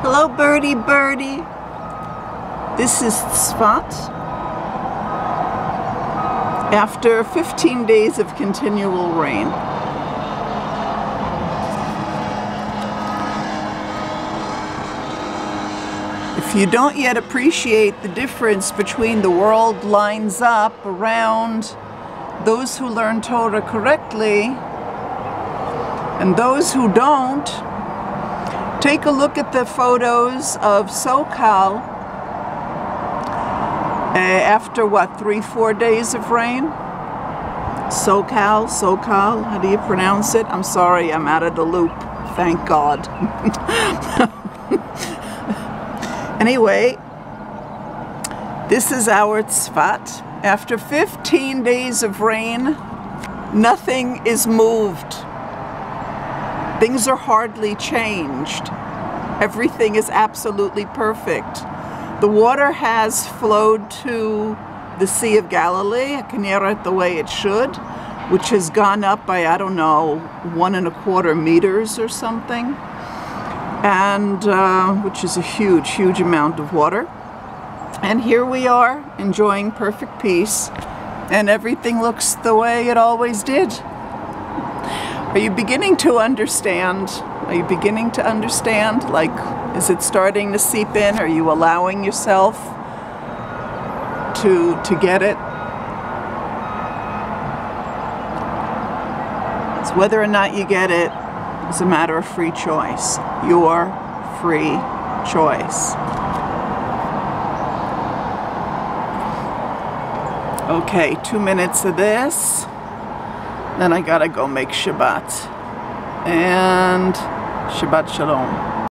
Hello, birdie, birdie. This is Tzfat. After 15 days of continual rain. If you don't yet appreciate the difference between the world lines up around those who learn Torah correctly and those who don't, take a look at the photos of SoCal after what, 3-4 days of rain? SoCal, how do you pronounce it? I'm sorry, I'm out of the loop, thank God. Anyway, this is our Tzfat. After 15 days of rain, nothing is moved. Things are hardly changed. Everything is absolutely perfect. The water has flowed to the Sea of Galilee, Continual, the way it should, which has gone up by, I don't know, 1¼ meters or something, and which is a huge, huge amount of water. And here we are, enjoying perfect peace, and everything looks the way it always did. Are you beginning to understand? Are you beginning to understand? Like, is it starting to seep in? Are you allowing yourself to get it? It's whether or not you get it is a matter of free choice. Your free choice. Okay, 2 minutes of this. Then I gotta go make Shabbat. And Shabbat Shalom.